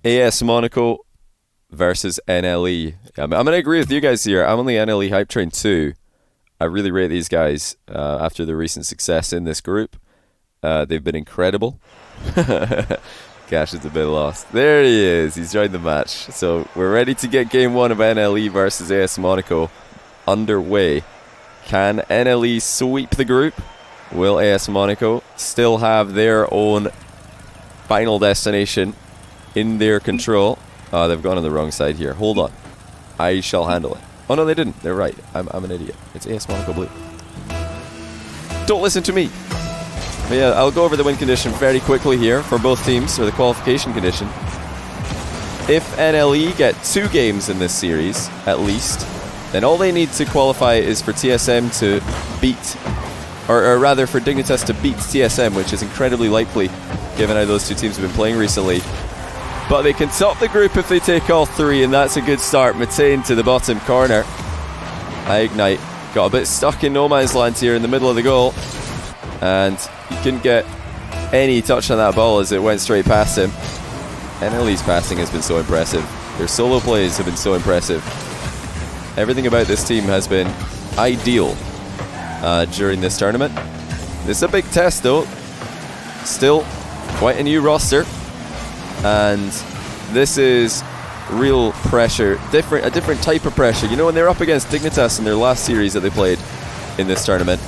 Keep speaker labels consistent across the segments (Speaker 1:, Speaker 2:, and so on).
Speaker 1: AS Monaco versus NLE. I'm going to agree with you guys here. I'm on the NLE hype train too. I really rate these guys after the recent success in this group. They've been incredible. Cash is a bit lost. There he is. He's joined the match. So we're ready to get game one of NLE versus AS Monaco underway. Can NLE sweep the group? Will AS Monaco still have their own final destination in their control? Oh, they've gone on the wrong side here. Hold on. I shall handle it. Oh, no, they didn't. They're right. I'm an idiot. It's AS Monaco Blue. Don't listen to me. But yeah, I'll go over the win condition very quickly here for both teams, or the qualification condition. If NLE get 2 games in this series, at least, then all they need to qualify is for TSM to beat, or rather for Dignitas to beat TSM, which is incredibly likely, given how those two teams have been playing recently. But they can top the group if they take all 3, and that's a good start. Matane to the bottom corner. Ignite got a bit stuck in no man's land here in the middle of the goal, and he couldn't get any touch on that ball as it went straight past him. NLE's passing has been so impressive. Their solo plays have been so impressive. Everything about this team has been ideal during this tournament. This is a big test though. Still quite a new roster, and this is real pressure, a different type of pressure. You know, when they're up against Dignitas in their last series that they played in this tournament,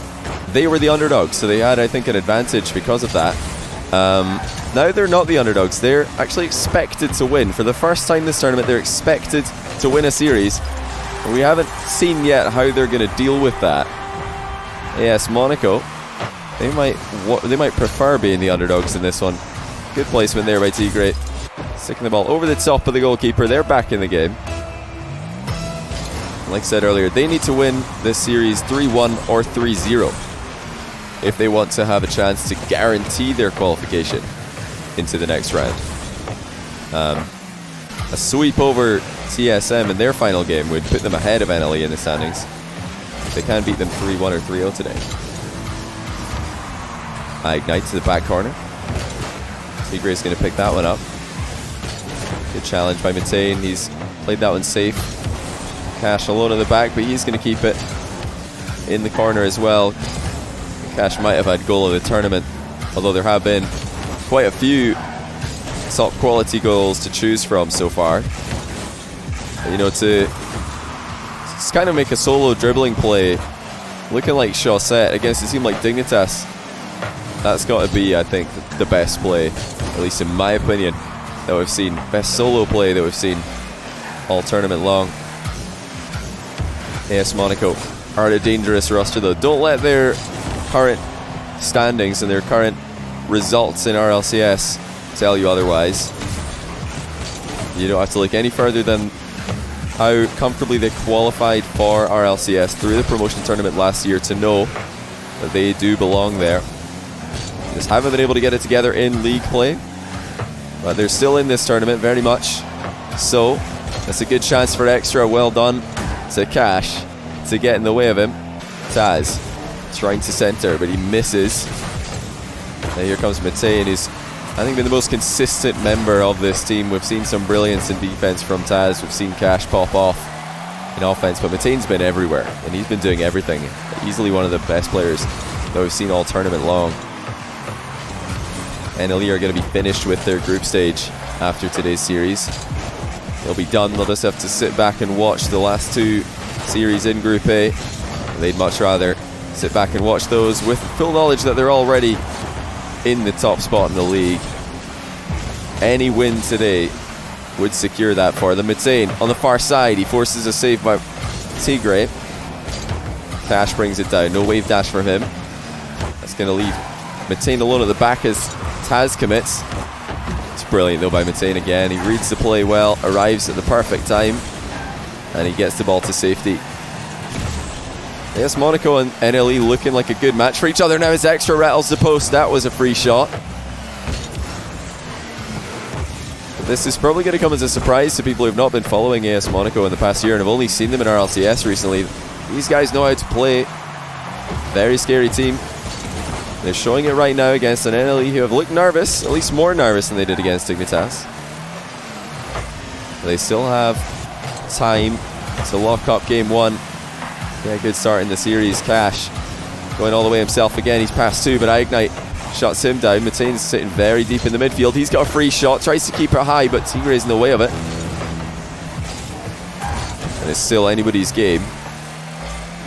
Speaker 1: they were the underdogs, so they had, I think, an advantage because of that. Now they're not the underdogs. They're actually expected to win. For the first time this tournament, they're expected to win a series. We haven't seen yet how they're going to deal with that. AS Monaco, they might prefer being the underdogs in this one. Good placement there by Tigre. Sticking the ball over the top of the goalkeeper. They're back in the game. Like I said earlier, they need to win this series 3-1 or 3-0 if they want to have a chance to guarantee their qualification into the next round. A sweep over TSM in their final game would put them ahead of NLE in the standings. They can beat them 3-1 or 3-0 today. Ignite to the back corner. Tigre's going to pick that one up. Good challenge by Matane. He's played that one safe. Cash alone in the back, but he's going to keep it in the corner as well. Cash might have had goal of the tournament, although there have been quite a few top quality goals to choose from so far. You know, to kind of make a solo dribbling play looking like Chaussette against a team like Dignitas, that's got to be, I think, the best play, at least in my opinion, that we've seen. Best solo play that we've seen all tournament long. AS Monaco are a dangerous roster though. Don't let their current standings and their current results in RLCS tell you otherwise. You don't have to look any further than how comfortably they qualified for RLCS through the promotion tournament last year to know that they do belong there. Just haven't been able to get it together in league play, but they're still in this tournament very much. So that's a good chance for extra. Well done to Cash to get in the way of him. Taz trying to center, but he misses. And here comes Matane, who's, I think, been the most consistent member of this team. We've seen some brilliance in defense from Taz. We've seen Cash pop off in offense, but Matane's been everywhere, and he's been doing everything. Easily one of the best players that we've seen all tournament long. NLE are going to be finished with their group stage after today's series. They'll be done. They'll just have to sit back and watch the last 2 series in Group A. They'd much rather sit back and watch those with full knowledge that they're already in the top spot in the league. Any win today would secure that for them. Matane on the far side. He forces a save by Tigre. Cash brings it down. No wave dash from him. That's going to leave Matane alone at the back as Taz commits. It's brilliant though by Matane again. He reads the play well, arrives at the perfect time, and he gets the ball to safety. Yes, Monaco and NLE looking like a good match for each other now as extra rattles the post. That was a free shot. But this is probably going to come as a surprise to people who have not been following AS Monaco in the past year and have only seen them in RLCS recently. These guys know how to play. Very scary team. They're showing it right now against an NLE who have looked nervous, at least more nervous than they did against Dignitas. They still have time to lock up game one. Yeah, good start in the series. Cash going all the way himself again. He's past two, but Ignite shuts him down. Metane's sitting very deep in the midfield. He's got a free shot, tries to keep it high, but Tigre's in the way of it. And it's still anybody's game.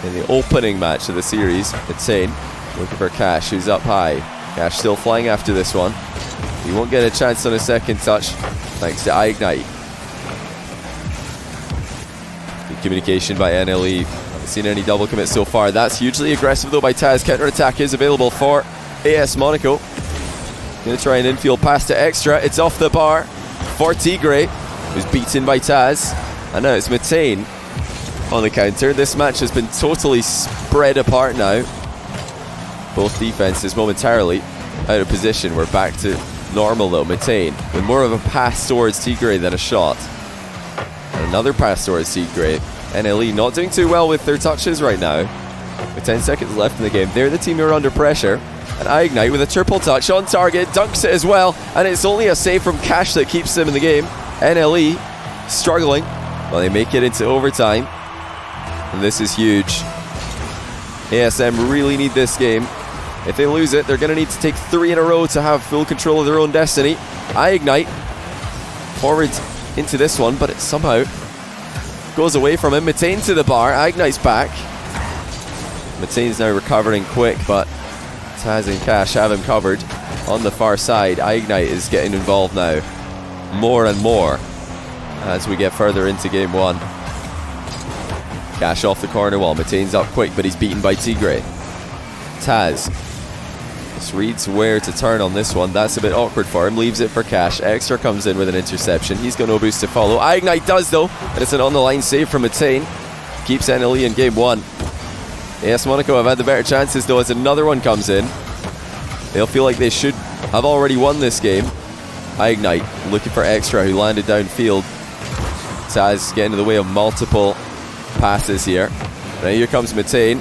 Speaker 1: In the opening match of the series, Metane looking for Cash, who's up high. Cash still flying after this one. He won't get a chance on a second touch, thanks to Ignite. Good communication by NLE. Haven't seen any double commits so far. That's hugely aggressive though by Taz. Counter attack is available for AS Monaco. Gonna try an infield pass to Extra. It's off the bar for Tigre, who's beaten by Taz. And now it's Metane on the counter. This match has been totally spread apart now. Both defenses momentarily out of position. We're back to normal though. Metane with more of a pass towards Tigre than a shot. And another pass towards Tigre. NLE not doing too well with their touches right now. With 10 seconds left in the game, they're the team who are under pressure. And Ignite with a triple touch on target, dunks it as well. And it's only a save from Cash that keeps them in the game. NLE struggling. Well, they make it into overtime. And this is huge. ASM really need this game. If they lose it, they're going to need to take 3 in a row to have full control of their own destiny. Ignite forward into this one, but it somehow goes away from him. Metane to the bar. Ignite's back. Metane's now recovering quick, but Taz and Cash have him covered on the far side. Ignite is getting involved now more and more as we get further into game one. Cash off the corner wall. Metane's up quick, but he's beaten by Tigre. Taz just reads where to turn on this one. That's a bit awkward for him. Leaves it for Cash. Extra comes in with an interception. He's got no boost to follow. Ignite does though, and it's an on-the-line save from Metane. Keeps NLE in game one. AS Monaco have had the better chances though as another one comes in. They'll feel like they should have already won this game. Ignite looking for Extra, who landed downfield. Taz getting in the way of multiple passes here. Now here comes Metane.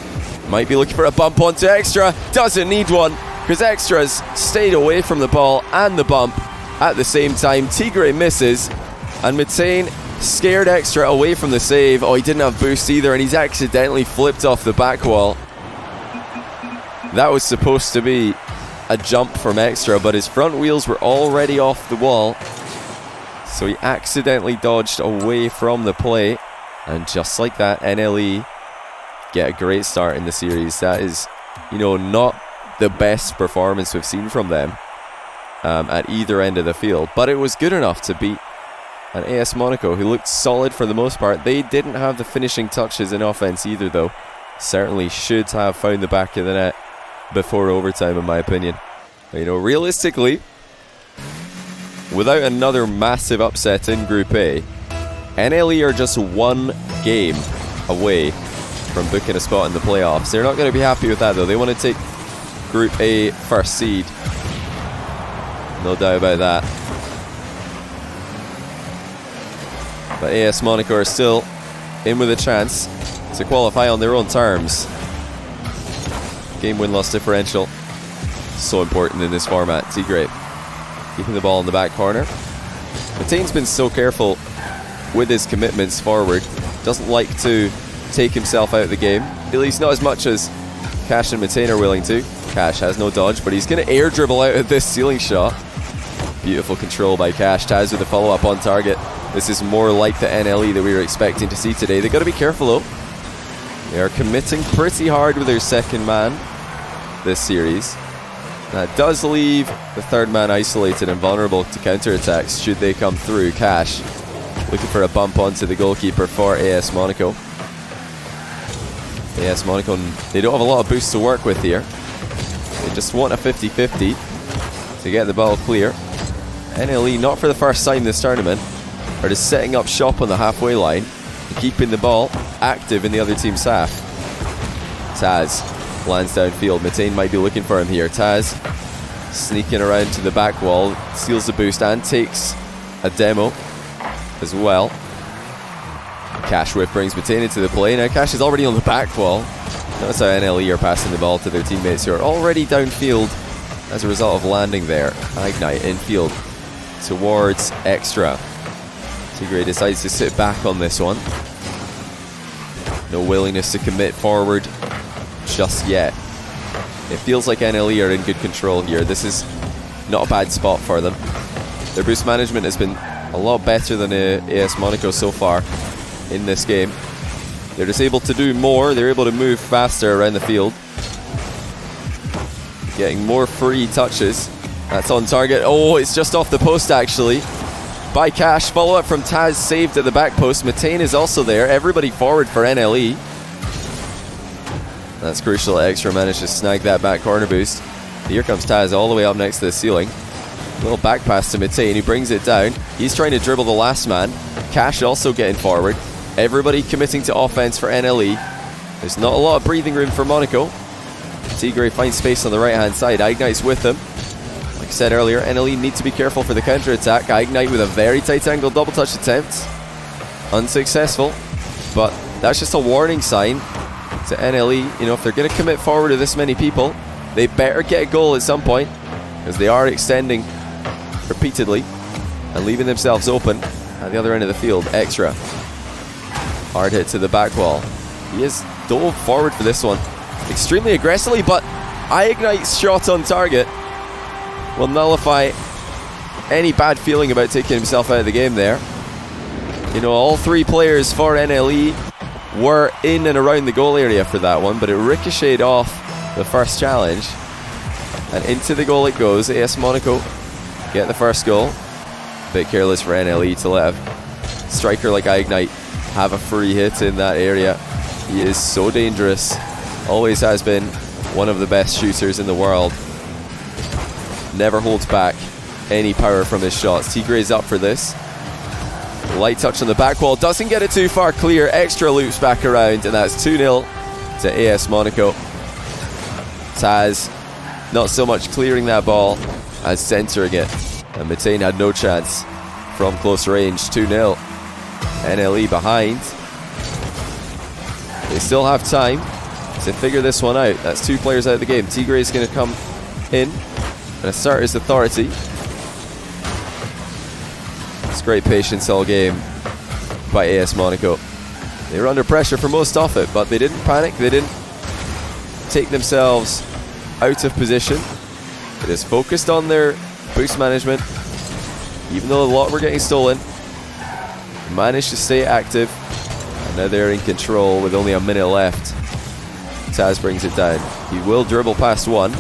Speaker 1: Might be looking for a bump onto Extra. Doesn't need one because Extra's stayed away from the ball and the bump at the same time. Tigre misses and Metane scared Extra away from the save. Oh, he didn't have boost either and he's accidentally flipped off the back wall. That was supposed to be a jump from Extra, but his front wheels were already off the wall. So he accidentally dodged away from the play. And just like that, NLE get a great start in the series. That is, not the best performance we've seen from them at either end of the field. But it was good enough to beat an AS Monaco who looked solid for the most part. They didn't have the finishing touches in offense either though. Certainly should have found the back of the net before overtime in my opinion. But, realistically, without another massive upset in Group A, NLE are just one game away from booking a spot in the playoffs. They're not going to be happy with that though. They want to take Group A first seed. No doubt about that. But AS Monaco are still in with a chance to qualify on their own terms. Game win-loss differential, so important in this format. Tigre keeping the ball in the back corner. Metane's been so careful with his commitments forward. Doesn't like to take himself out of the game. At least not as much as Cash and Metane are willing to. Cash has no dodge, but he's going to air dribble out of this ceiling shot. Beautiful control by Cash. Taz with a follow-up on target. This is more like the NLE that we were expecting to see today. They've got to be careful though. They are committing pretty hard with their second man this series. That does leave the third man isolated and vulnerable to counterattacks should they come through. Cash looking for a bump onto the goalkeeper for AS Monaco. AS Monaco, they don't have a lot of boost to work with here. They just want a 50-50 to get the ball clear. NLE, not for the first time this tournament, are just setting up shop on the halfway line and keeping the ball active in the other team's half. Taz lands downfield. Metane might be looking for him here. Taz sneaking around to the back wall, steals the boost and takes a demo as well. Cash whip brings Metane into the play. Now Cash is already on the back wall. Notice how NLE are passing the ball to their teammates who are already downfield as a result of landing there. Ignite infield towards Extra. Tigray decides to sit back on this one. No willingness to commit forward just yet. It feels like NLE are in good control here. This is not a bad spot for them. Their boost management has been a lot better than AS Monaco so far in this game. They're just able to do more. They're able to move faster around the field. Getting more free touches. That's on target. Oh, it's just off the post actually. By Cash. Follow up from Taz, saved at the back post. Matane is also there. Everybody forward for NLE. That's crucial. Extra managed to snag that back corner boost. Here comes Taz all the way up next to the ceiling. Little back pass to Matane. He brings it down. He's trying to dribble the last man. Cash also getting forward. Everybody committing to offense for NLE. There's not a lot of breathing room for Monaco. Tigray finds space on the right hand side. Ignite's with them. Like I said earlier, NLE need to be careful for the counter attack. Ignite with a very tight angle double touch attempt. Unsuccessful. But that's just a warning sign to NLE. You know, if they're going to commit forward to this many people, they better get a goal at some point, because they are extending repeatedly and leaving themselves open at the other end of the field. Extra. Hard hit to the back wall. He is dove forward for this one extremely aggressively, but Ignite's shot on target will nullify any bad feeling about taking himself out of the game there. You know, all three players for NLE were in and around the goal area for that one, but it ricocheted off the first challenge and into the goal it goes. AS Monaco get the first goal. Bit careless for NLE to let a striker like Ignite have a free hit in that area. He is so dangerous. Always has been one of the best shooters in the world. Never holds back any power from his shots. Tigray's up for this. Light touch on the back wall. Doesn't get it too far clear. Extra loops back around, and that's 2-0 to AS Monaco. Taz not so much clearing that ball as centering it. And Matane had no chance from close range. 2-0. NLE behind. They still have time to figure this one out. That's two players out of the game. Tigray is going to come in and assert his authority. It's great patience all game by AS Monaco. They were under pressure for most of it, but they didn't panic. They didn't take themselves out of position. They just focused on their boost management. Even though a lot were getting stolen, they managed to stay active. And now they're in control with only a minute left. Taz brings it down. He will dribble past one.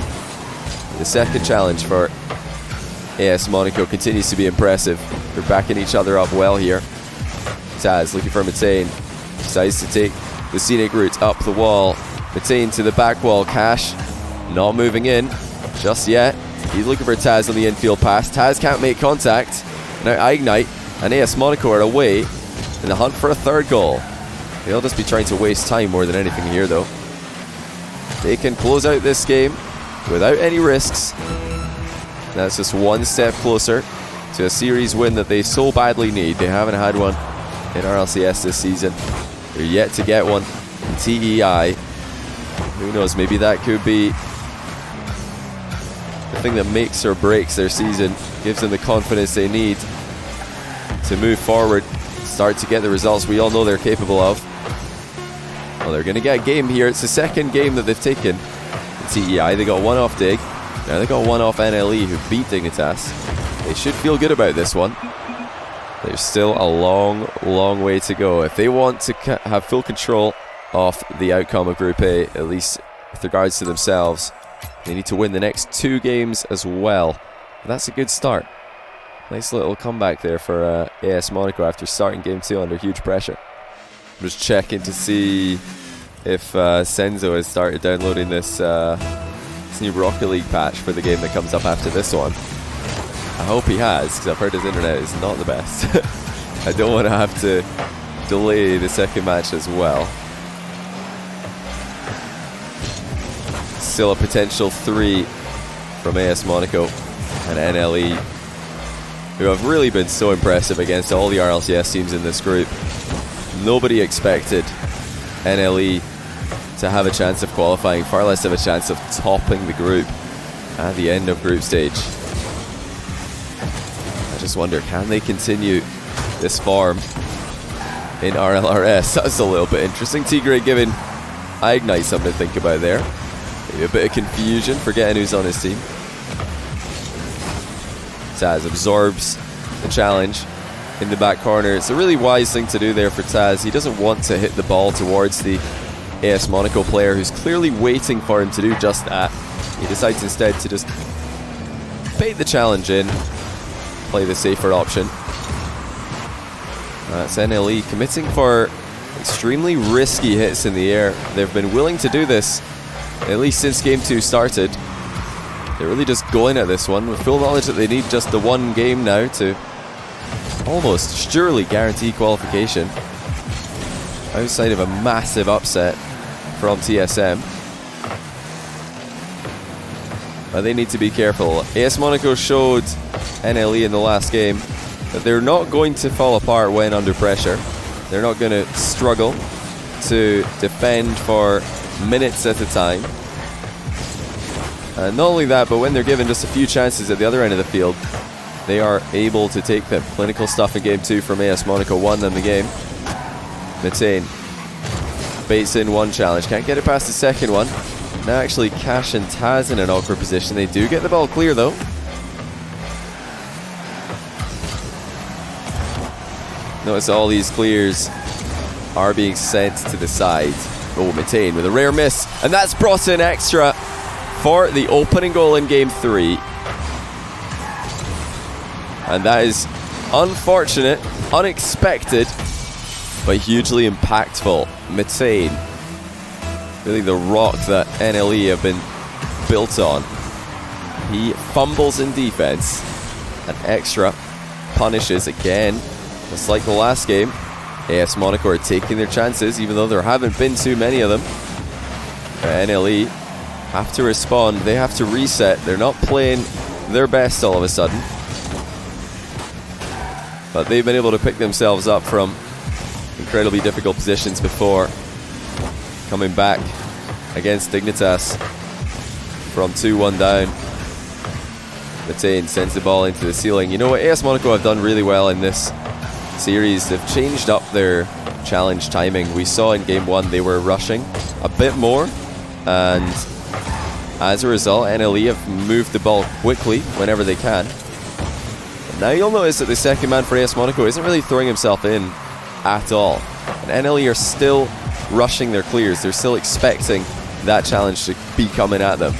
Speaker 1: The second challenge for AS Monaco continues to be impressive. They're backing each other up well here. Taz looking for Matane. Decides to take the scenic route up the wall. Matane to the back wall. Cash not moving in just yet. He's looking for Taz on the infield pass. Taz can't make contact. Now Ignite and AS Monaco are away in the hunt for a third goal. They'll just be trying to waste time more than anything here though. They can close out this game without any risks. That's just one step closer to a series win that they so badly need. They haven't had one in RLCS this season. They're yet to get one in TEI. Who knows, maybe that could be the thing that makes or breaks their season, gives them the confidence they need to move forward, start to get the results we all know they're capable of. Well, they're going to get a game here. It's the second game that they've taken in TEI. They got one off Dig. Now they got one off NLE, who beat Dignitas. They should feel good about this one. There's still a long, long way to go. If they want to have full control of the outcome of Group A, at least with regards to themselves, they need to win the next two games as well. But that's a good start. Nice little comeback there for AS Monaco after starting Game 2 under huge pressure. I'm just checking to see if Senzo has started downloading this new Rocket League patch for the game that comes up after this one. I hope he has, because I've heard his internet is not the best. I don't want to have to delay the second match as well. Still a potential 3 from AS Monaco and NLE, who have really been so impressive against all the RLCS teams in this group. Nobody expected NLE to have a chance of qualifying, far less of a chance of topping the group at the end of group stage. I just wonder, can they continue this farm in RLRS. That's a little bit interesting. Tigray giving Ignite something to think about there. Maybe a bit of confusion, forgetting who's on his team. Taz absorbs the challenge in the back corner. It's a really wise thing to do there for Taz. He doesn't want to hit the ball towards the AS Monaco player who's clearly waiting for him to do just that. He decides instead to just bait the challenge in, play the safer option. That's NLE committing for extremely risky hits in the air. They've been willing to do this at least since Game 2 started. They're really just going at this one with full knowledge that they need just the one game now to almost surely guarantee qualification outside of a massive upset from TSM. But they need to be careful. AS Monaco showed NLE in the last game that they're not going to fall apart when under pressure. They're not going to struggle to defend for minutes at a time. And not only that, but when they're given just a few chances at the other end of the field, they are able to take them. Clinical stuff in Game 2 from AS Monaco won them the game. Mitane baits in one challenge, can't get it past the second one. Now actually Cash and Taz in an awkward position. They do get the ball clear though. Notice all these clears are being sent to the side. Oh, Mitane with a rare miss, and that's brought in extra for the opening goal in Game 3. And that is unfortunate, unexpected, but hugely impactful. Mitane, really the rock that NLE have been built on. He fumbles in defense, and extra punishes again. Just like the last game, AS Monaco are taking their chances, even though there haven't been too many of them. NLE have to respond, they have to reset. They're not playing their best all of a sudden. But they've been able to pick themselves up from incredibly difficult positions before, coming back against Dignitas from 2-1 down. Mitane sends the ball into the ceiling. You know what, AS Monaco have done really well in this series. They've changed up their challenge timing. We saw in Game 1 they were rushing a bit more, and as a result NLE have moved the ball quickly whenever they can. But now you'll notice that the second man for AS Monaco isn't really throwing himself in at all, and NLE are still rushing their clears. They're still expecting that challenge to be coming at them.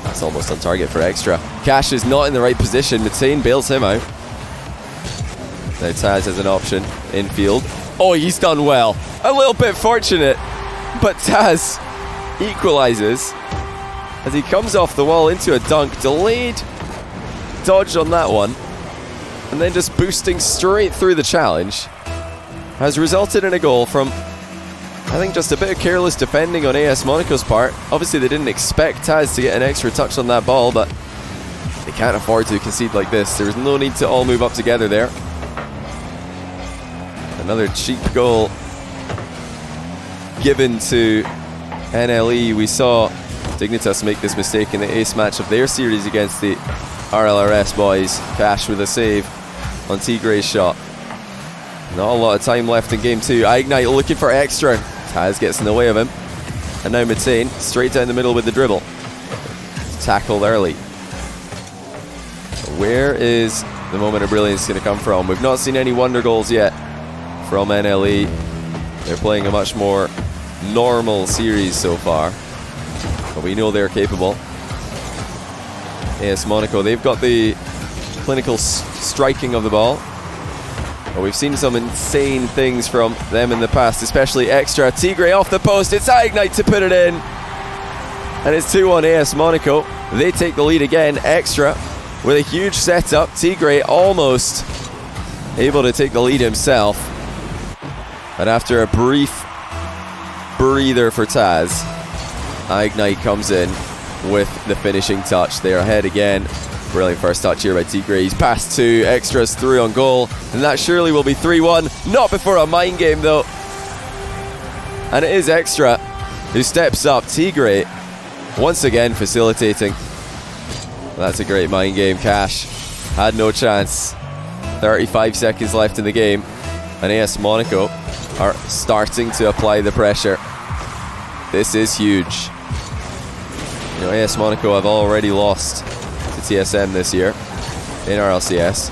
Speaker 1: That's almost on target for extra. Cash is not in the right position. Mitane bails him out. Now Taz has an option infield. Oh, he's done well. A little bit fortunate, but Taz equalizes as he comes off the wall into a dunk. Delayed dodge on that one, and then just boosting straight through the challenge has resulted in a goal from, I think, just a bit of careless defending on AS Monaco's part. Obviously they didn't expect Taz to get an extra touch on that ball, but they can't afford to concede like this. There was no need to all move up together there. Another cheap goal given to NLE. We saw Dignitas make this mistake in the ace match of their series against the RLRS boys. Cash with a save on Tigray's shot. Not a lot of time left in Game 2. Ignite looking for extra. Taz gets in the way of him. And now Mitane straight down the middle with the dribble. Tackled early. Where is the moment of brilliance going to come from? We've not seen any wonder goals yet from NLE. They're playing a much more normal series so far, but we know they're capable. AS Monaco, they've got the clinical striking of the ball, but we've seen some insane things from them in the past, especially extra. Tigray off the post, it's Ignite to put it in, and it's 2-1 AS Monaco. They take the lead again. Extra with a huge setup. Tigray almost able to take the lead himself. And after a brief breather for Taz, Ignite comes in with the finishing touch. They're ahead again. Brilliant first touch here by Tigray. He's passed two, extras through on goal, and that surely will be 3-1. Not before a mind game though. And it is extra who steps up. Tigray once again facilitating. That's a great mind game. Cash had no chance. 35 seconds left in the game, and AS Monaco are starting to apply the pressure. This is huge. You know, AS Monaco have already lost to TSM this year in RLCS.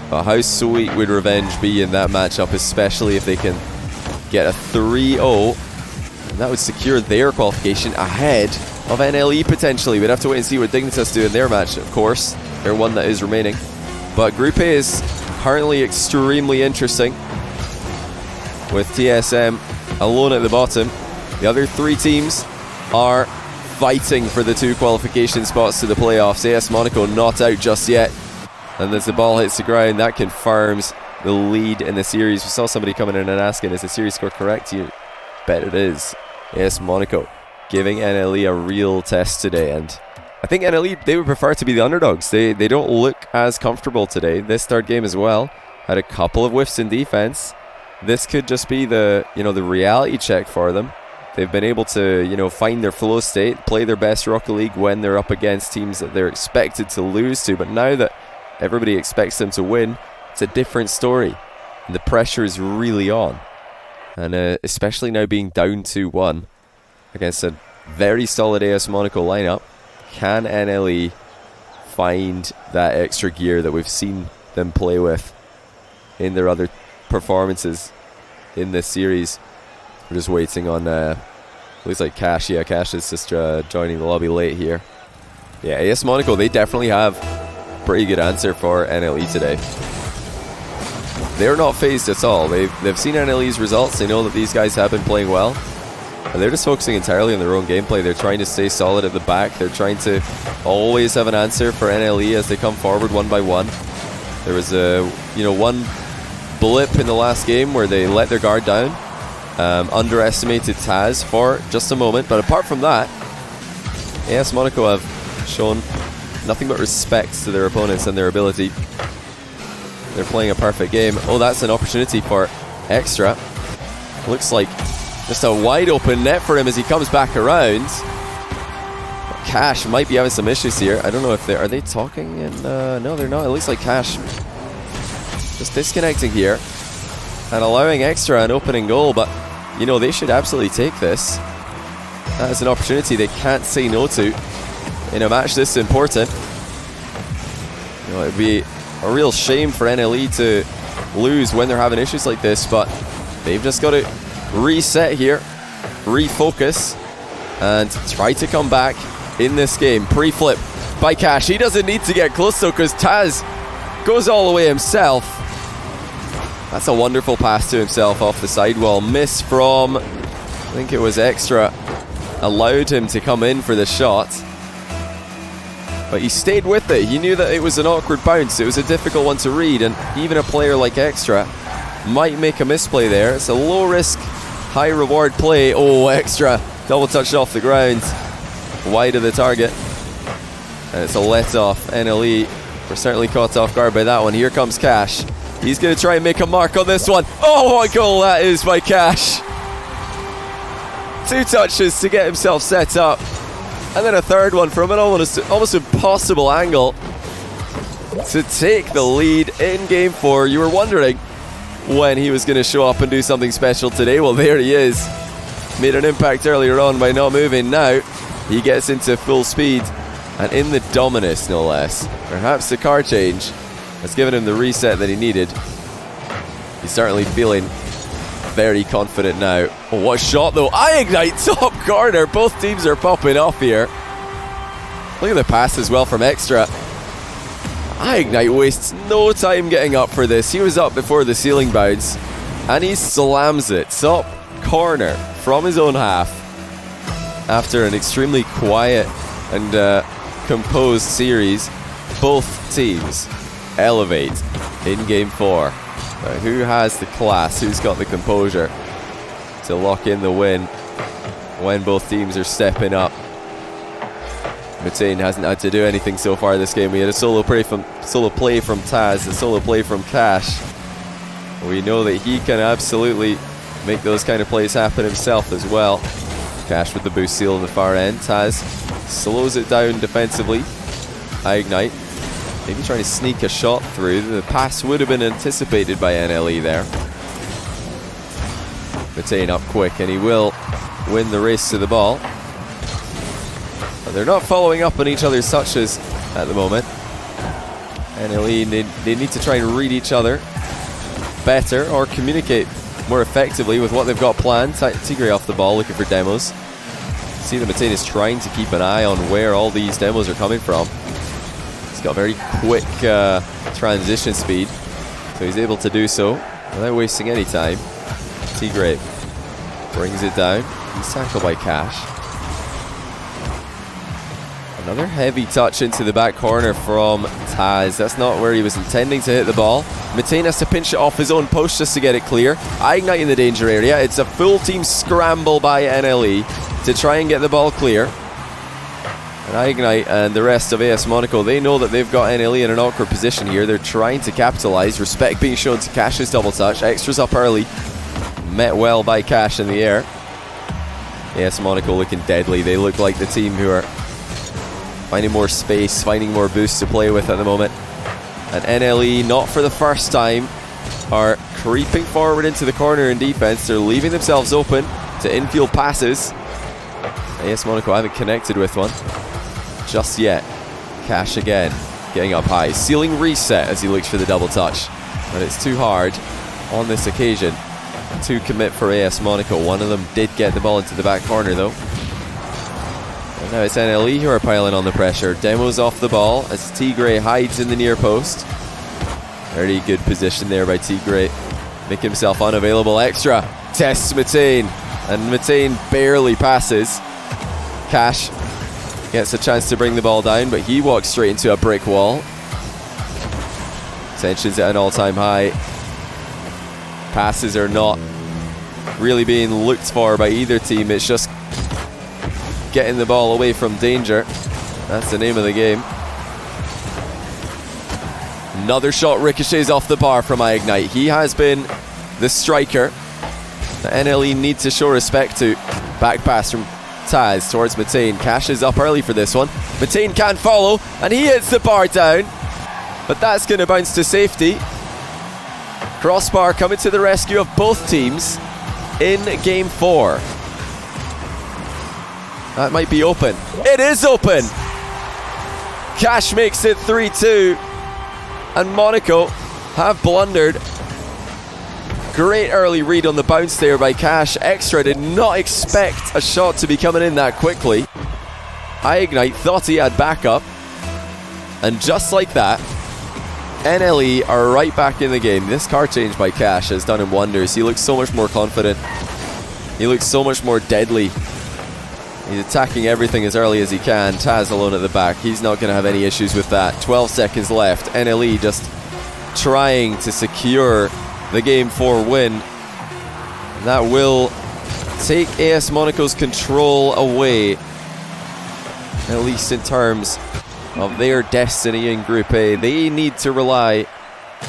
Speaker 1: But how sweet would revenge be in that matchup, especially if they can get a 3-0, and that would secure their qualification ahead of NLE potentially. We'd have to wait and see what Dignitas do in their match, of course. They're one that is remaining. But Group A is currently extremely interesting, with TSM alone at the bottom. The other 3 teams are fighting for the 2 qualification spots to the playoffs. AS Monaco not out just yet. And as the ball hits the ground, that confirms the lead in the series. We saw somebody coming in and asking, is the series score correct? You bet it is. AS Monaco giving NLE a real test today, and I think NLE, they would prefer to be the underdogs. They don't look as comfortable today. This third game as well had a couple of whiffs in defense. This could just be the reality check for them. They've been able to find their flow state, play their best Rocket League when they're up against teams that they're expected to lose to. But now that everybody expects them to win, it's a different story, and the pressure is really on. And especially now being down 2-1 against a very solid AS Monaco lineup, can NLE find that extra gear that we've seen them play with in their other performances in this series? We're just waiting on, looks like Cash. Yeah, Cash is just joining the lobby late here. Yeah, AS Monaco, they definitely have a pretty good answer for NLE today. They're not phased at all. They've seen NLE's results. They know that these guys have been playing well, and they're just focusing entirely on their own gameplay. They're trying to stay solid at the back. They're trying to always have an answer for NLE as they come forward one by one. There was one blip in the last game where they let their guard down, underestimated Taz for just a moment, but apart from that, AS Monaco have shown nothing but respect to their opponents and their ability. They're playing a perfect game. Oh, that's an opportunity for Extra. Looks like just a wide open net for him as he comes back around. Cash might be having some issues here. I don't know if are they talking? And no, they're not. It looks like Cash just disconnecting here and allowing Extra an opening goal, but they should absolutely take this. That is an opportunity they can't say no to in a match this important. It'd be a real shame for NLE to lose when they're having issues like this, but they've just got to reset here, refocus, and try to come back in this game. Pre-flip by Cash. He doesn't need to get close though, because Taz goes all the way himself. That's a wonderful pass to himself off the sidewall. Miss from, I think it was Extra, allowed him to come in for the shot, but he stayed with it. He knew that it was an awkward bounce. It was a difficult one to read, and even a player like Extra might make a misplay there. It's a low risk, high reward play. Oh, Extra double touched off the ground, wide of the target, and it's a let off. NLE were certainly caught off guard by that one. Here comes Cash. He's going to try and make a mark on this one. Oh, what a goal that is by Cash. 2 touches to get himself set up, and then a third one from an almost impossible angle to take the lead in Game 4. You were wondering when he was going to show up and do something special today. Well, there he is. Made an impact earlier on by not moving. Now he gets into full speed, and in the Dominus, no less. Perhaps the car change has given him the reset that he needed. He's certainly feeling very confident now. Oh, what a shot though. Ignite top corner. Both teams are popping off here. Look at the pass as well from Extra. Ignite wastes no time getting up for this. He was up before the ceiling bounce, and he slams it top corner from his own half after an extremely quiet and composed series. Both teams elevate in Game 4. Who has the class? Who's got the composure to lock in the win when both teams are stepping up? Mutain hasn't had to do anything so far this game. We had a solo play from Taz, a solo play from Cash. We know that he can absolutely make those kind of plays happen himself as well. Cash with the boost seal on the far end. Taz slows it down defensively. Ignite. Maybe trying to sneak a shot through. The pass would have been anticipated by NLE there. Matane up quick, and he will win the race to the ball. But they're not following up on each other's touches at the moment. NLE, they need to try and read each other better or communicate more effectively with what they've got planned. Tigre off the ball, looking for demos. See that Matane is trying to keep an eye on where all these demos are coming from. He's got very quick transition speed, so he's able to do so without wasting any time. Tigre brings it down. He's tackled by Cash. Another heavy touch into the back corner from Taz. That's not where he was intending to hit the ball. Matane has to pinch it off his own post just to get it clear. Ignite in the danger area. It's a full team scramble by NLE to try and get the ball clear. And Ignite and the rest of AS Monaco, they know that they've got NLE in an awkward position here. They're trying to capitalize. Respect being shown to Cash's double touch. Extras up early. Met well by Cash in the air. AS Monaco looking deadly. They look like the team who are finding more space, finding more boosts to play with at the moment. And NLE, not for the first time, are creeping forward into the corner in defense. They're leaving themselves open to infield passes. AS Monaco haven't connected with one just yet. Cash again, getting up high. Ceiling reset as he looks for the double touch. But it's too hard on this occasion to commit for AS Monaco. One of them did get the ball into the back corner though. And now it's NLE who are piling on the pressure. Demos off the ball as Tigre hides in the near post. Very good position there by Tigre. Making himself unavailable. Extra tests Matane. And Matane barely passes. Cash gets a chance to bring the ball down, but he walks straight into a brick wall. Tensions at an all-time high. Passes are not really being looked for by either team. It's just getting the ball away from danger. That's the name of the game. Another shot ricochets off the bar from Ignite. He has been the striker that NLE need to show respect to. Back pass from Taz towards Matane. Cash is up early for this one. Matane can't follow, and he hits the bar down. But that's going to bounce to safety. Crossbar coming to the rescue of both teams in game 4. That might be open. It is open! Cash makes it 3-2. And Monaco have blundered. Great early read on the bounce there by Cash. Extra did not expect a shot to be coming in that quickly. Ignite thought he had backup. And just like that, NLE are right back in the game. This card change by Cash has done him wonders. He looks so much more confident. He looks so much more deadly. He's attacking everything as early as he can. Taz alone at the back. He's not going to have any issues with that. 12 seconds left. NLE just trying to secure the Game 4 win. And that will take AS Monaco's control away, at least in terms of their destiny in Group A. They need to rely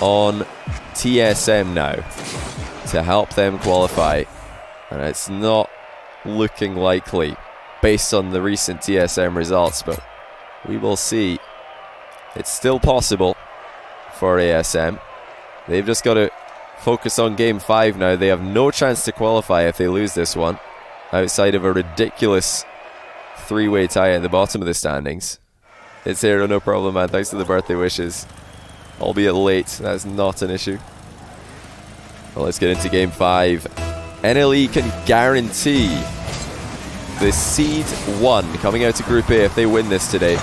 Speaker 1: on TSM now to help them qualify. And it's not looking likely based on the recent TSM results, but we will see. It's still possible for ASM. They've just got to focus on Game 5 now. They have no chance to qualify if they lose this one, outside of a ridiculous 3-way tie at the bottom of the standings. It's Hero, no problem, man. Thanks for the birthday wishes. Albeit late, that's not an issue. Well, let's get into Game 5. NLE can guarantee the seed 1 coming out to Group A if they win this today.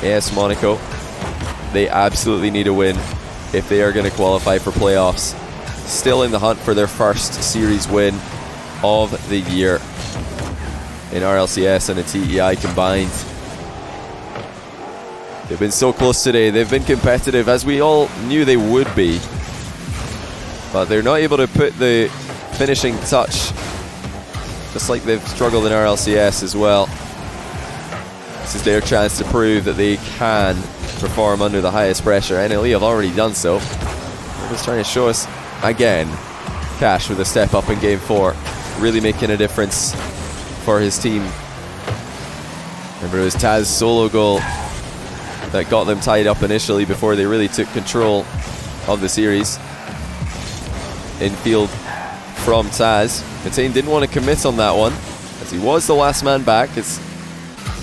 Speaker 1: AS Monaco, they absolutely need a win if they are going to qualify for playoffs. Still in the hunt for their first series win of the year in RLCS and a TEI combined. They've been so close today. They've been competitive, as we all knew they would be. But they're not able to put the finishing touch, just like they've struggled in RLCS as well. This is their chance to prove that they can perform under the highest pressure. NLE have already done so. They're just trying to show us again. Cash with a step up in Game 4, really making a difference for his team. Remember, it was Taz's solo goal that got them tied up initially before they really took control of the series. Infield from Taz. Matane didn't want to commit on that one, as he was the last man back. It's,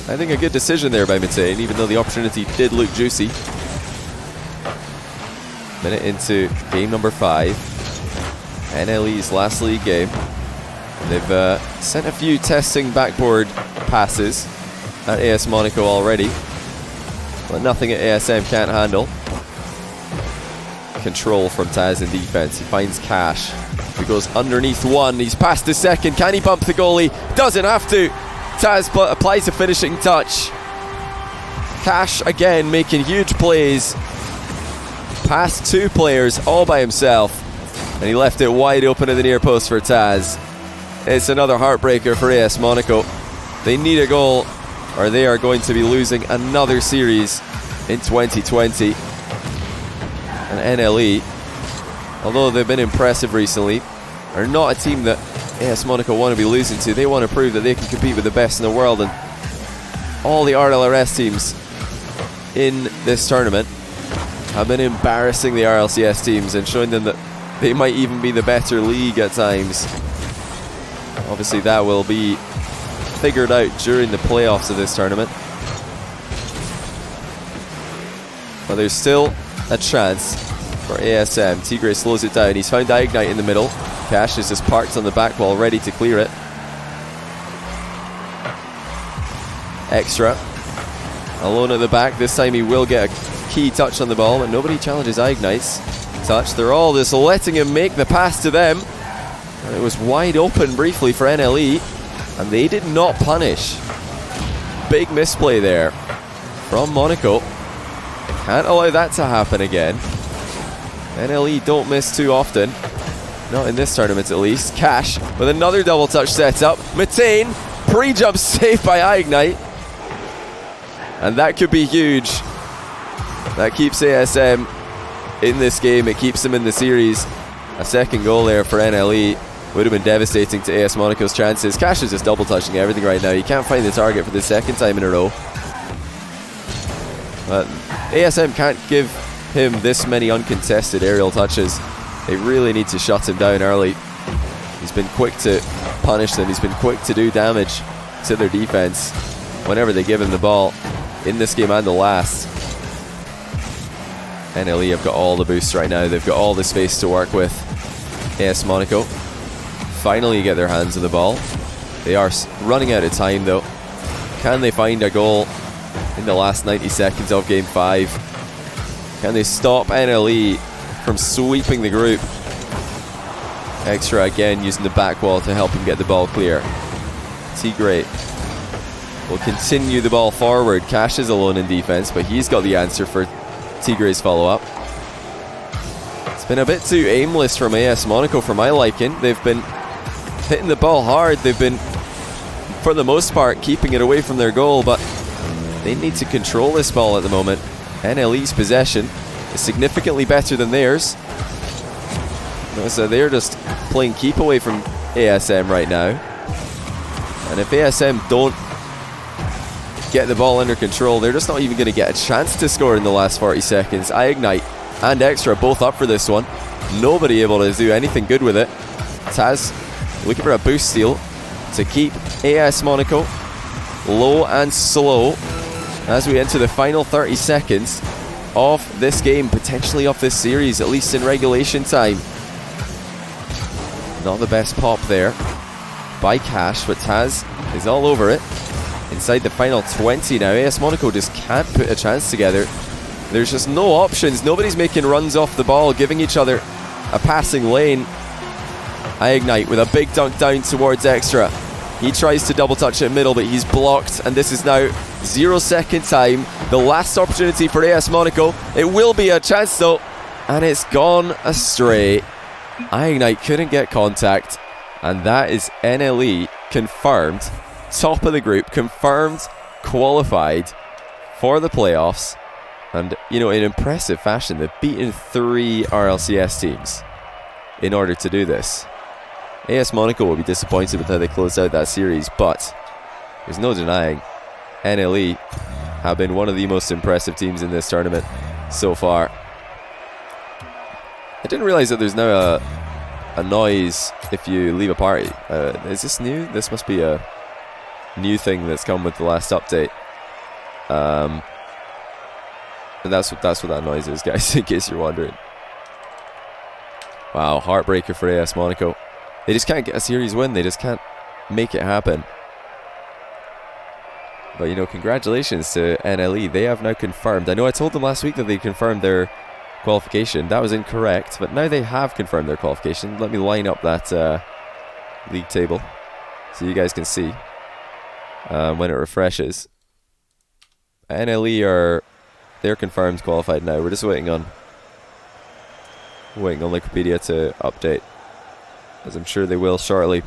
Speaker 1: I think, a good decision there by Matane, even though the opportunity did look juicy. Minute into game number 5. NLE's last league game. They've sent a few testing backboard passes at AS Monaco already, but nothing at ASM can't handle. Control from Taz in defense. He finds Cash. He goes underneath one. He's past the second. Can he bump the goalie? Doesn't have to. Taz applies a finishing touch. Cash again making huge plays. Past 2 players all by himself. And he left it wide open at the near post for Taz. It's another heartbreaker for AS Monaco. They need a goal or they are going to be losing another series in 2020. And NLE, although they've been impressive recently, are not a team that AS Monaco want to be losing to. They want to prove that they can compete with the best in the world, and all the RLRS teams in this tournament have been embarrassing the RLCS teams and showing them that they might even be the better league at times. Obviously that will be figured out during the playoffs of this tournament, but there's still a chance for ASM. Tigre slows it down. He's found Ignite in the middle. Cash is just parked on the back wall, ready to clear it. Extra alone at the back. This time he will get a key touch on the ball, but nobody challenges Ignite's touch. They're all just letting him make the pass to them, and it was wide open briefly for NLE, and they did not punish. Big misplay there from Monaco. Can't allow that to happen again. NLE don't miss too often, not in this tournament at least. Cash with another double touch set up. Matane, pre-jump save by Ignite, and that could be huge. That keeps ASM in this game. It keeps them in the series. A second goal there for NLE would have been devastating to AS Monaco's chances. Cash is just double touching everything right now. He can't find the target for the second time in a row. But ASM can't give him this many uncontested aerial touches. They really need to shut him down early. He's been quick to punish them. He's been quick to do damage to their defense whenever they give him the ball, in this game and the last. NLE have got all the boosts right now. They've got all the space to work with. AS Monaco finally get their hands on the ball. They are running out of time though. Can they find a goal in the last 90 seconds of game 5? Can they stop NLE from sweeping the group? Extra again using the back wall to help him get the ball clear. Tigre will continue the ball forward. Cash is alone in defense, but he's got the answer for Tigre's follow-up. It's been a bit too aimless from AS Monaco for my liking. They've been hitting the ball hard. They've been, for the most part, keeping it away from their goal, but they need to control this ball at the moment. NLE's possession is significantly better than theirs. So they're just playing keep away from ASM right now. And if ASM don't get the ball under control, they're just not even going to get a chance to score in the last 40 seconds. Ignite and Extra both up for this one. Nobody able to do anything good with it. Taz looking for a boost steal to keep AS Monaco low and slow as we enter the final 30 seconds of this game, potentially of this series, at least in regulation time. Not the best pop there by Cash, but Taz is all over it. Inside the final 20 now. AS Monaco just can't put a chance together. There's just no options. Nobody's making runs off the ball, giving each other a passing lane. Ignite with a big dunk down towards Extra. He tries to double touch it middle, but he's blocked, and this is now 0 second time. The last opportunity for AS Monaco. It will be a chance though, and it's gone astray. Ignite couldn't get contact, and that is NLE confirmed top of the group, confirmed qualified for the playoffs. And you know, in impressive fashion, they've beaten 3 RLCS teams in order to do this. AS Monaco will be disappointed with how they closed out that series, but there's no denying NLE have been one of the most impressive teams in this tournament so far. I didn't realize that there's now a noise if you leave a party. Is this new? This must be a new thing that's come with the last update. And that's what that noise is, guys, in case you're wondering. Wow, heartbreaker for AS Monaco. They just can't get a series win. They just can't make it happen. But, you know, congratulations to NLE. They have now confirmed. I know I told them last week that they confirmed their qualification. That was incorrect, but now they have confirmed their qualification. Let me line up that league table so you guys can see when it refreshes. NLE they're confirmed qualified now. We're just waiting on Wikipedia to update, as I'm sure they will shortly.